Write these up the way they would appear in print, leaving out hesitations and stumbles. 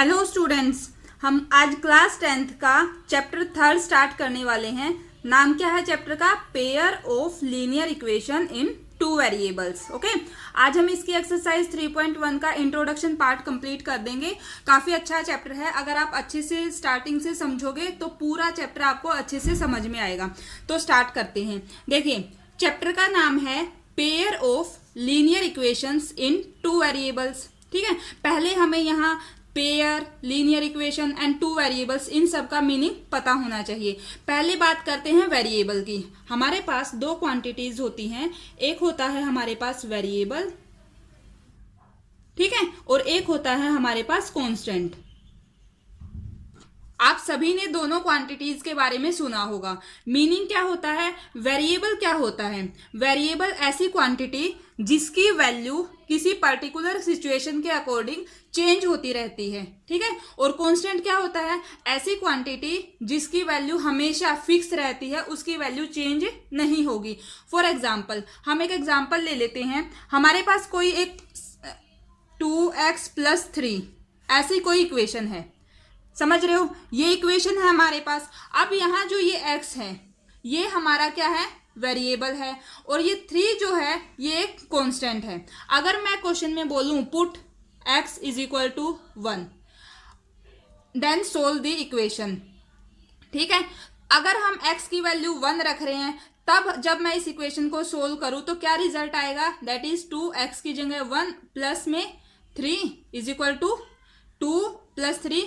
Hello students, हम आज class 10th का चैप्टर 3 स्टार्ट करने वाले हैं। नाम क्या है चैप्टर का? Pair of linear equation in two variables. Okay, आज हम इसकी एक्सरसाइज 3.1 का इंट्रोडक्शन पार्ट कंप्लीट कर देंगे। काफी अच्छा चैप्टर है, अगर आप अच्छे से स्टार्टिंग से समझोगे तो पूरा चैप्टर आपको अच्छे से समझ में आएगा। तो स्टार्ट करते हैं। देखिए, चैप्टर का नाम है pair of linear equations in two variables. ठीक है, पहले हमें यहाँ pair, linear equation and two variables, इन सब का मीनिंग पता होना चाहिए। पहले बात करते हैं वेरिएबल की। हमारे पास दो क्वांटिटीज होती हैं, एक होता है हमारे पास वेरिएबल, ठीक है, और एक होता है हमारे पास कांस्टेंट। आप सभी ने दोनों क्वांटिटीज के बारे में सुना होगा। मीनिंग क्या होता है? वेरिएबल क्या होता है? वेरिएबल ऐसी क्वांटिटी जिसकी वैल्यू किसी पर्टिकुलर सिचुएशन के अकॉर्डिंग चेंज होती रहती है, ठीक है। और कांस्टेंट क्या होता है? ऐसी क्वांटिटी जिसकी वैल्यू हमेशा फिक्स रहती है, उसकी वैल्यू चेंज नहीं होगी। फॉर एग्जाम्पल, हम एक एग्जाम्पल ले लेते हैं। हमारे पास कोई एक 2x + 3 ऐसी कोई इक्वेशन है, समझ रहे हो? ये इक्वेशन है हमारे पास। अब यहाँ जो ये x है, ये हमारा क्या है? वेरिएबल है। और ये 3 जो है ये एक कांस्टेंट है। अगर मैं क्वेश्चन में बोलूं put x = 1, then solve the equation, ठीक है। अगर हम x की वैल्यू 1 रख रहे हैं, तब जब मैं इस इक्वेशन को सोल्व करूं तो क्या रिजल्ट आएगा? दैट इज 2x की जगह 1 प्लस में 3 = 2 + 3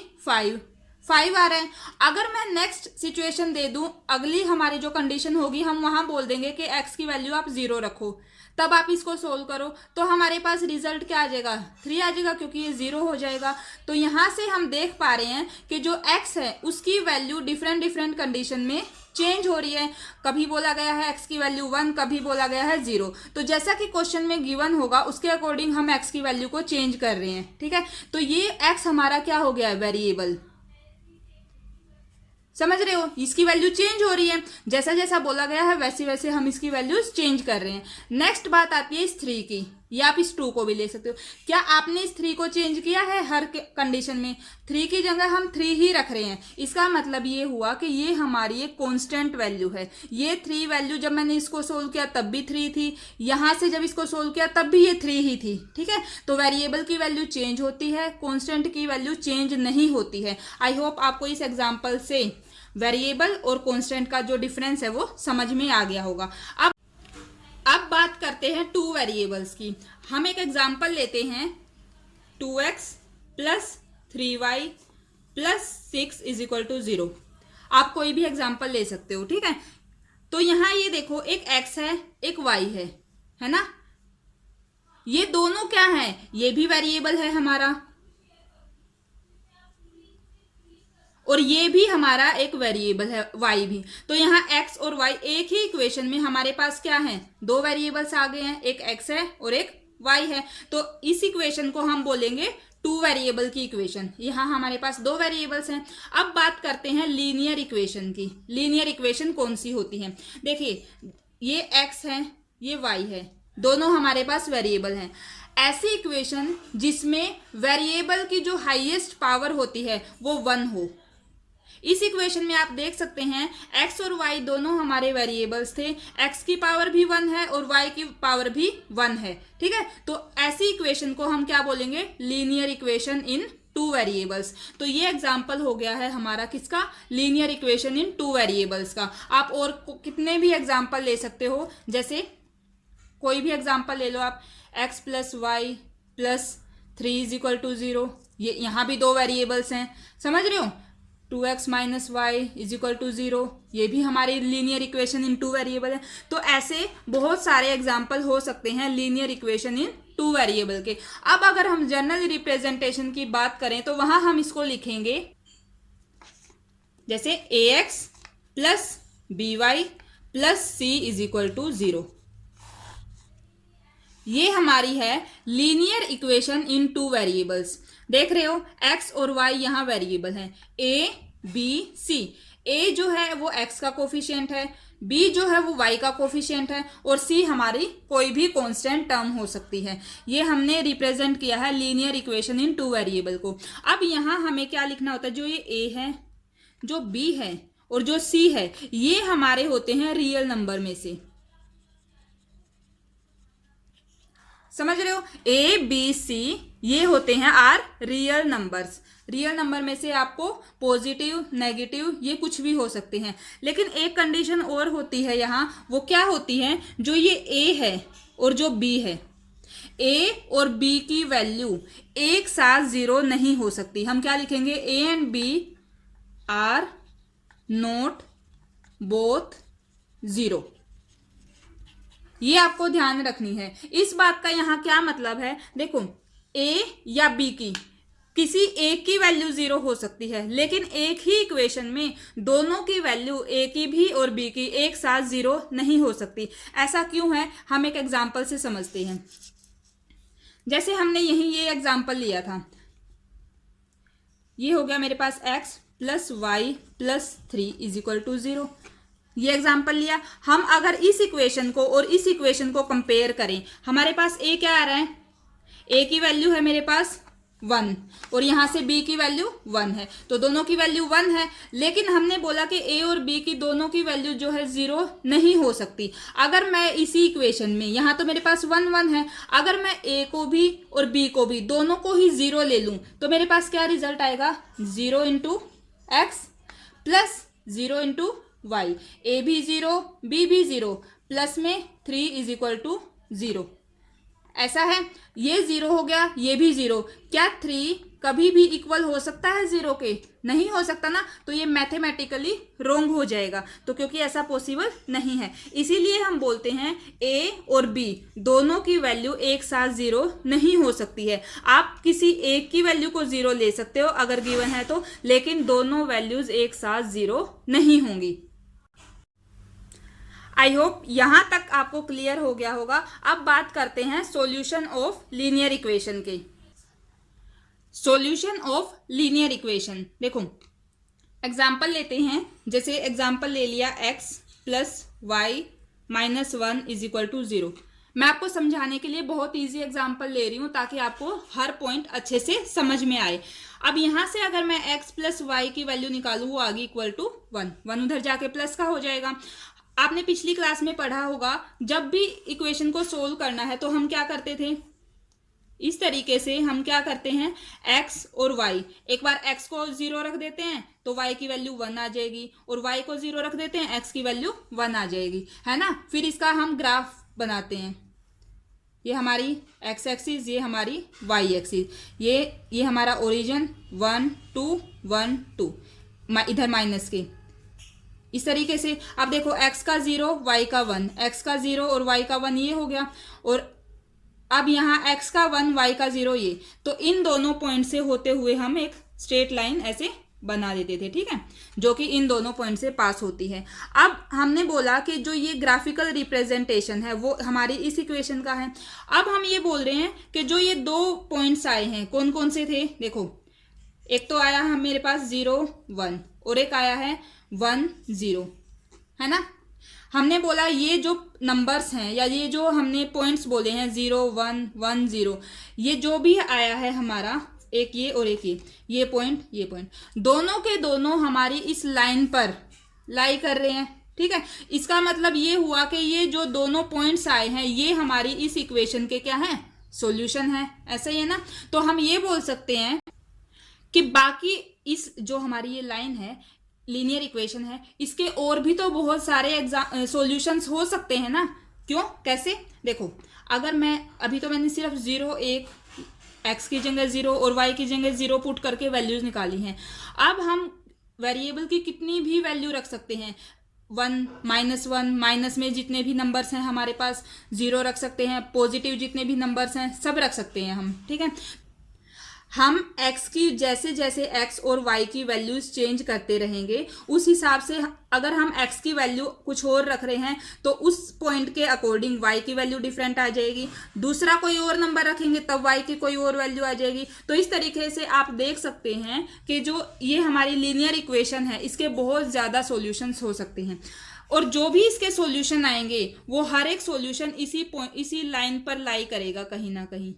5 आ रहे हैं। अगर मैं नेक्स्ट सिचुएशन दे दूं, अगली हमारी जो कंडीशन होगी, हम वहां बोल देंगे कि x की वैल्यू आप 0 रखो, तब आप इसको सोल्व करो, तो हमारे पास रिजल्ट क्या आ जाएगा? 3 आ जाएगा, क्योंकि ये 0 हो जाएगा। तो यहां से हम देख पा रहे हैं कि जो x है उसकी वैल्यू डिफरेंट कंडीशन में चेंज हो रही है। कभी बोला गया है x की वैल्यू 1, कभी बोला गया है 0। तो जैसा कि क्वेश्चन में गिवन होगा उसके अकॉर्डिंग हम x की वैल्यू को चेंज कर रहे हैं, ठीक है। तो ये x हमारा क्या हो गया है? वेरिएबल। समझ रहे हो? इसकी वैल्यू चेंज हो रही है, जैसा जैसा बोला गया है वैसे वैसे हम इसकी वैल्यूज चेंज कर रहे हैं। नेक्स्ट बात आती है इस 3 की, या आप इस 2 को भी ले सकते हो। क्या आपने इस 3 को चेंज किया है? हर कंडीशन में 3 की जगह हम 3 ही रख रहे हैं। इसका मतलब ये हुआ कि ये हमारी एक कांस्टेंट वैल्यू है। ये 3 वैल्यू जब मैंने इसको सोल्व किया तब भी 3 थी, यहां से जब इसको सोल्व किया तब भी ये 3 ही थी, ठीक है। तो वेरिएबल की वैल्यू चेंज होती है, कांस्टेंट की वैल्यू चेंज नहीं होती है। आई होप आपको इस एग्जाम्पल से वेरिएबल और कांस्टेंट का जो डिफरेंस है वो समझ में आ गया होगा। अब बात करते हैं टू वेरिएबल्स की। हम एक एग्जांपल लेते हैं, 2x + 3y + 6 = 0। आप कोई भी एग्जांपल ले सकते हो, ठीक है। तो यहां ये देखो, एक x है, एक y है ना। ये दोनों क्या है? ये भी वेरिएबल है हमारा, और ये भी हमारा एक वेरिएबल है y भी। तो यहाँ x और y एक ही इक्वेशन में हमारे पास क्या है? 2 वेरिएबल्स आ गए हैं, एक x है और एक y है। तो इस इक्वेशन को हम बोलेंगे टू वेरिएबल की इक्वेशन। यहाँ हमारे पास 2 वेरिएबल्स हैं। अब बात करते हैं लीनियर इक्वेशन की। लीनियर इक्वेशन कौन सी होती है? देखिए, ये x है, ये y है, दोनों हमारे पास वेरिएबल हैं। ऐसी इक्वेशन जिसमें वेरिएबल की जो हाईएस्ट पावर होती है वो 1 हो। इस इक्वेशन में आप देख सकते हैं x और y दोनों हमारे वेरिएबल्स थे। x की पावर भी 1 है और y की पावर भी 1 है, ठीक है। तो ऐसी इक्वेशन को हम क्या बोलेंगे? Linear equation in two variables. तो ये एग्जांपल हो गया है हमारा किसका? Linear equation in two variables का। आप और कितने भी एग्जांपल ले सकते हो, जैसे कोई भी एग्जांपल ले लो आप, x + y + 3 = 0। ये यहाँ भी 2 वेरिएबल्स हैं, समझ रहे हो। 2x - y = 0, ये भी हमारी linear equation in two variable है। तो ऐसे बहुत सारे एग्जाम्पल हो सकते हैं linear equation in two variable के। अब अगर हम जनरल रिप्रेजेंटेशन की बात करें तो वहां हम इसको लिखेंगे जैसे ax + by + c = 0। ये हमारी है linear equation in two variables. देख रहे हो, x और y यहाँ वेरिएबल हैं, a b c। a जो है वो x का कोफिशिएंट है, बी जो है वो y का कोफिशिएंट है और सी हमारी कोई भी कांस्टेंट टर्म हो सकती है। ये हमने रिप्रेजेंट किया है linear equation in two variable को। अब यहाँ हमें क्या लिखना होता है, जो ये a है, जो b है और जो c है, ये हमारे होते हैं रियल नंबर में से। समझ रहे हो, ए बी सी ये होते हैं are real numbers. Real number में से आपको पॉजिटिव नेगेटिव ये कुछ भी हो सकते हैं, लेकिन एक कंडीशन और होती है यहाँ। वो क्या होती है, जो ये ए है और जो बी है, ए और बी की वैल्यू एक साथ जीरो नहीं हो सकती। हम क्या लिखेंगे, a and b are not both zero. ये आपको ध्यान रखनी है। इस बात का यहाँ क्या मतलब है, देखो ए या बी की किसी एक की वैल्यू जीरो हो सकती है, लेकिन एक ही इक्वेशन में दोनों की वैल्यू ए की भी और बी की एक साथ जीरो नहीं हो सकती। ऐसा क्यों है, हम एक एग्जाम्पल से समझते हैं। जैसे हमने यही ये एग्जाम्पल लिया था, ये हो गया मेरे पास x plus y plus 3 is equal to 0। ये एग्जाम्पल लिया। हम अगर इस इक्वेशन को और इस इक्वेशन को कंपेयर करें, हमारे पास a क्या आ रहा है, a की वैल्यू है मेरे पास 1 और यहां से b की वैल्यू 1 है, तो दोनों की वैल्यू 1 है। लेकिन हमने बोला कि a और b की दोनों की वैल्यू जो है 0 नहीं हो सकती। अगर मैं इसी इक्वेशन में, यहां तो मेरे पास 1 1 है, अगर मैं a को भी और b को भी दोनों को ही 0 ले लूं तो मेरे पास क्या रिजल्ट आएगा, 0 into X plus 0 into Y. A भी 0 बी भी 0 प्लस में 3 इज इक्वल टू 0। ऐसा है, ये 0 हो गया, ये भी 0। क्या 3 कभी भी इक्वल हो सकता है 0 के? नहीं हो सकता ना, तो ये मैथमेटिकली रॉन्ग हो जाएगा। तो क्योंकि ऐसा पॉसिबल नहीं है, इसीलिए हम बोलते हैं a और b दोनों की वैल्यू एक साथ 0 नहीं हो सकती है। आप किसी एक की वैल्यू को 0 ले सकते हो अगर गिवन है तो, लेकिन दोनों वैल्यूज एक साथ 0 नहीं होंगी। आई होप यहां तक आपको क्लियर हो गया होगा। अब बात करते हैं सॉल्यूशन ऑफ लीनियर इक्वेशन के। सॉल्यूशन ऑफ लीनियर इक्वेशन, देखो एग्जाम्पल लेते हैं। जैसे एग्जाम्पल ले लिया x plus y minus 1 is equal to 0। मैं आपको समझाने के लिए बहुत इजी एग्जाम्पल ले रही हूं ताकि आपको हर पॉइंट अच्छे से समझ में आए। अब यहां से अगर मैं x प्लस वाई की वैल्यू निकालूं, वो आ गई इक्वल टू 1। 1 उधर जाके प्लस का हो जाएगा। आपने पिछली क्लास में पढ़ा होगा, जब भी इक्वेशन को सोल्व करना है तो हम क्या करते थे, इस तरीके से हम क्या करते हैं, x और y, एक बार x को 0 रख देते हैं तो y की वैल्यू 1 आ जाएगी, और y को 0 रख देते हैं, x की वैल्यू 1 आ जाएगी, है ना। फिर इसका हम ग्राफ बनाते हैं। ये हमारी x एक्सिस, ये हमारी y एक्सिस, ये हमारा ओरिजिन 1 2 1 2, इधर माइनस के इस तरीके से। अब देखो x का 0 y का 1, x का 0 और y का 1 ये हो गया, और अब यहाँ x का 1 y का 0 ये, तो इन दोनों पॉइंट से होते हुए हम एक स्ट्रेट लाइन ऐसे बना देते थे, ठीक है, जो कि इन दोनों पॉइंट से पास होती है। अब हमने बोला कि जो ये ग्राफिकल रिप्रेजेंटेशन है वो हमारी इस इक्वेशन का है। अब हम ये बोल रहे हैं कि जो ये दो पॉइंट्स आए हैं, कौन कौन से थे, देखो एक तो आया है मेरे पास 0 1 और एक आया है 1 0, है ना। हमने बोला ये जो नंबर्स हैं या ये जो हमने पॉइंट्स बोले हैं 0 1 1 0, ये जो भी आया है हमारा, एक ये और एक ये पॉइंट दोनों के दोनों हमारी इस लाइन पर लाई कर रहे हैं, ठीक है। इसका मतलब ये हुआ कि ये जो दोनों पॉइंट्स आए हैं ये हमारी इस इक्वेशन के क्या है, सॉल्यूशन है, ऐसा ही है ना। तो हम ये बोल सकते हैं कि बाकी इस जो हमारी ये लाइन है, लीनियर इक्वेशन है, इसके और भी तो बहुत सारे सॉल्यूशंस हो सकते हैं ना। क्यों, कैसे, देखो अगर मैं अभी तो मैंने सिर्फ 0 1 x की जगह 0 और y की जगह 0 पुट करके वैल्यूज निकाली हैं। अब हम वेरिएबल की कितनी भी वैल्यू रख सकते हैं, 1 -1 माइनस में जितने भी नंबर्स हैं हमारे पास 0 रख सकते हैं, पॉजिटिव जितने भी नंबर्स हैं सब रख सकते हैं हम, ठीक है। हम x की जैसे जैसे x और y की वैल्यूज चेंज करते रहेंगे, उस हिसाब से अगर हम x की वैल्यू कुछ और रख रहे हैं तो उस पॉइंट के अकॉर्डिंग y की वैल्यू डिफरेंट आ जाएगी, दूसरा कोई और नंबर रखेंगे तब y की कोई और वैल्यू आ जाएगी। तो इस तरीके से आप देख सकते हैं कि जो ये हमारी लीनियर इक्वेशन है इसके बहुत ज़्यादा सॉल्यूशंस हो सकते हैं। और जो भी इसके सॉल्यूशन आएंगे वो हर एक सॉल्यूशन इसी लाइन पर लाई करेगा कहीं ना कहीं।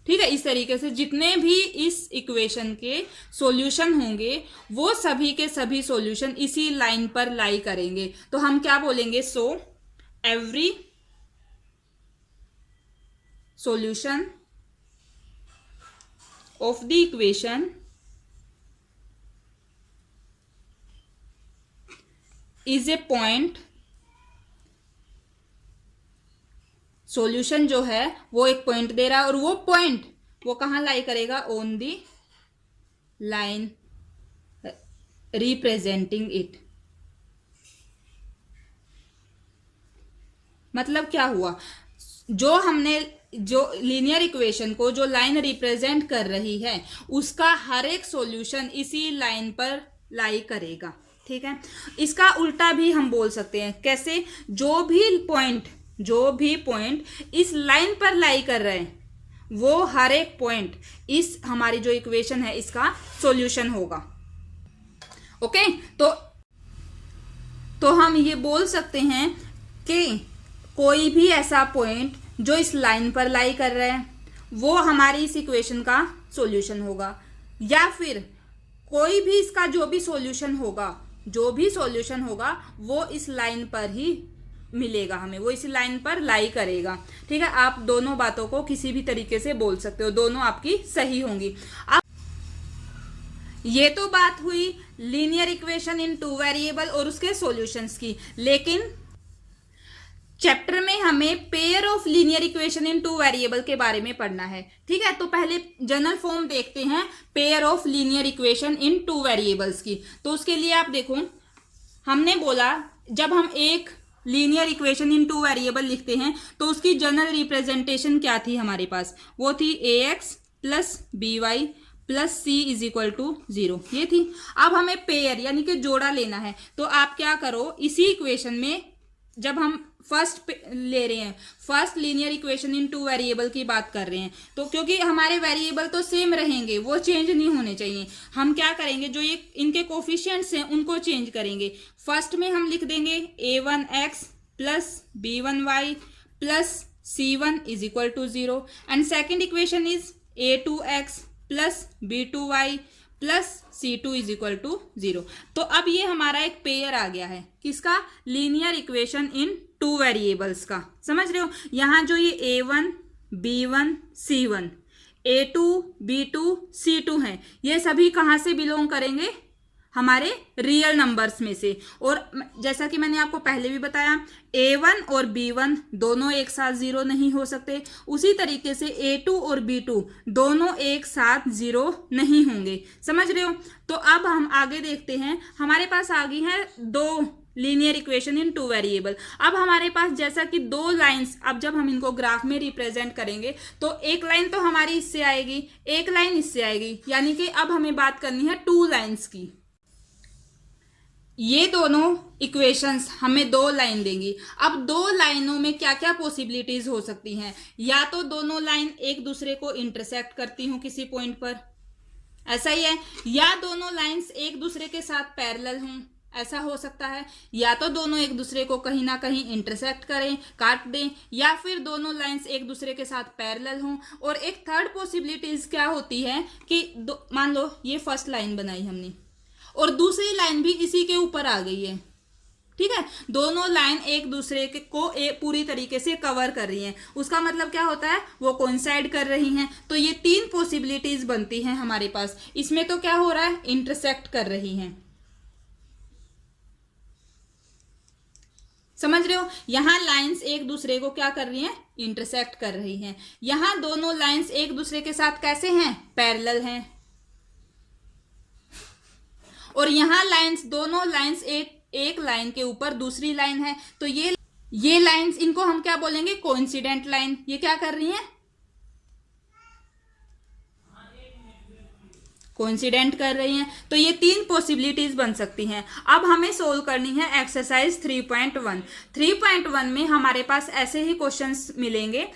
ठीक है, इस तरीके से जितने भी इस इक्वेशन के सॉल्यूशन होंगे वो सभी के सभी सॉल्यूशन इसी लाइन पर लाई करेंगे। तो हम क्या बोलेंगे, so every solution of the equation is a point, solution जो है वो एक पॉइंट दे रहा है और वो पॉइंट वो कहां लाई करेगा, on the line representing it. मतलब क्या हुआ, जो लीनियर इक्वेशन को जो लाइन रिप्रेजेंट कर रही है उसका हर एक सॉल्यूशन इसी लाइन पर लाई करेगा। ठीक है, इसका उल्टा भी हम बोल सकते हैं। कैसे, जो भी पॉइंट इस लाइन पर लाई कर रहे हैं वो हर एक पॉइंट इस हमारी जो इक्वेशन है इसका सॉल्यूशन होगा। ओके, तो हम ये बोल सकते हैं कि कोई भी ऐसा पॉइंट जो इस लाइन पर लाई कर रहा है वो हमारी इस इक्वेशन का सॉल्यूशन होगा, या फिर कोई भी इसका जो भी सॉल्यूशन होगा वो इस लाइन पर ही मिलेगा हमें, वो इसी लाइन पर लाई करेगा। ठीक है, आप दोनों बातों को किसी भी तरीके से बोल सकते हो, दोनों आपकी सही होंगी। अब ये तो बात हुई linear equation in two variable और उसके सॉल्यूशंस की, लेकिन चैप्टर में हमें pair of linear equation in two variable के बारे में पढ़ना है। ठीक है, तो पहले जनरल फॉर्म देखते हैं pair of linear equation in two variables की। तो उसके लिए आप देखो, हमने बोला जब हम एक linear equation in two variable लिखते हैं तो उसकी जनरल रिप्रेजेंटेशन क्या थी हमारे पास, वो थी ax plus b y plus c is equal to 0, ये थी। अब हमें पेयर यानी कि जोड़ा लेना है, तो आप क्या करो, इसी इक्वेशन में जब हम फर्स्ट ले रहे हैं, first linear equation in two variable की बात कर रहे हैं, तो क्योंकि हमारे वेरिएबल तो सेम रहेंगे, वो चेंज नहीं होने चाहिए, हम क्या करेंगे, जो ये इनके कोफिशिएंट्स हैं उनको चेंज करेंगे। फर्स्ट में हम लिख देंगे a1x plus b1y plus c1 is equal to 0 and second equation is a2x plus b2y plus c2 is equal to 0। तो अब ये हमारा एक पेयर आ गया है, किसका, linear equation in two variables का। समझ रहे हो, यहां जो ये a1 b1 c1 a2 b2 c2 हैं, ये सभी कहां से बिलोंग करेंगे, हमारे रियल नंबर्स में से। और जैसा कि मैंने आपको पहले भी बताया, a1 और b1 दोनों एक साथ 0 नहीं हो सकते, उसी तरीके से a2 और b2 दोनों एक साथ 0 नहीं होंगे। समझ रहे हो, तो अब हम आगे देखते हैं, हमारे पास आ गई है दो linear equation in two variable. अब हमारे पास जैसा कि दो लाइंस, अब जब हम इनको ग्राफ में रिप्रेजेंट करेंगे तो एक लाइन तो हमारी इससे आएगी, एक लाइन इससे आएगी, यानी कि अब हमें बात करनी है टू लाइंस की। ये दोनों इक्वेशंस हमें दो लाइन देंगी। अब दो लाइनों में क्या क्या पॉसिबिलिटीज हो सकती हैं, या तो दोनों लाइन एक दूसरे को इंटरसेक्ट करती हों किसी पॉइंट पर, ऐसा ही है, या दोनों लाइंस एक दूसरे के साथ पैरेलल हों, ऐसा हो सकता है, या तो दोनों एक दूसरे को कहीं ना कहीं इंटरसेक्ट करें, काट दें, या फिर दोनों लाइंस एक दूसरे के साथ पैरेलल हों। और एक थर्ड पॉसिबिलिटीज क्या होती है कि मान लो ये फर्स्ट लाइन बनाई हमने और दूसरी लाइन भी इसी के ऊपर आ गई है। ठीक है, दोनों लाइन एक दूसरे को पूरी तरीके से कवर कर रही हैं, उसका मतलब क्या होता है, वो कोइंसाइड कर रही हैं। तो ये तीन पॉसिबिलिटीज बनती हैं हमारे पास। इसमें तो क्या हो रहा है, इंटरसेक्ट कर रही हैं। समझ रहे हो, यहां लाइंस एक दूसरे को क्या कर रही हैं, इंटरसेक्ट कर रही हैं। यहां दोनों लाइंस एक दूसरे के साथ कैसे हैं, पैरेलल हैं। और यहां लाइंस, दोनों लाइंस एक लाइन के ऊपर दूसरी लाइन है, तो ये लाइंस, इनको हम क्या बोलेंगे, कोइंसिडेंट लाइन। ये क्या कर रही हैं, कोइंसिडेंट कर रही हैं। तो ये तीन पॉसिबिलिटीज बन सकती हैं। अब हमें सोल्व करनी है एक्सरसाइज 3.1। 3.1 में हमारे पास ऐसे ही क्वेश्चंस मिलेंगे।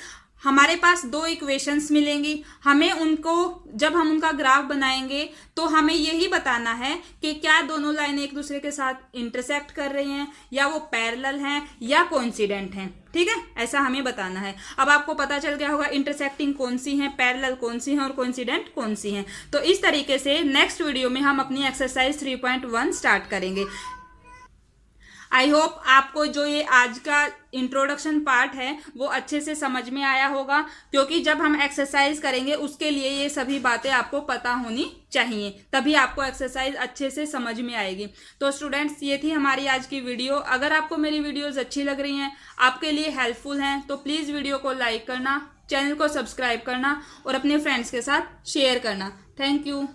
हमारे पास दो इक्वेशंस मिलेंगी, हमें उनको जब हम उनका ग्राफ बनाएंगे तो हमें यही बताना है कि क्या दोनों लाइनें एक दूसरे के साथ इंटरसेक्ट कर रही हैं, या वो पैरेलल हैं, या कोइंसिडेंट हैं। ठीक है, ऐसा हमें बताना है। अब आपको पता चल गया होगा इंटरसेक्टिंग कौन सी हैं, पैरेलल कौन सी हैं और कोइंसिडेंट कौन सी हैं। तो इस तरीके से नेक्स्ट वीडियो में हम अपनी एक्सरसाइज 3.1 स्टार्ट करेंगे। आई होप आपको जो ये आज का इंट्रोडक्शन पार्ट है वो अच्छे से समझ में आया होगा, क्योंकि जब हम एक्सरसाइज करेंगे उसके लिए ये सभी बातें आपको पता होनी चाहिए, तभी आपको एक्सरसाइज अच्छे से समझ में आएगी। तो स्टूडेंट्स, ये थी हमारी आज की वीडियो। अगर आपको मेरी वीडियोस अच्छी लग रही हैं, आपके लिए हेल्पफुल हैं, तो प्लीज़ वीडियो को लाइक करना, चैनल को सब्सक्राइब करना और अपने फ्रेंड्स के साथ शेयर करना। Thank you.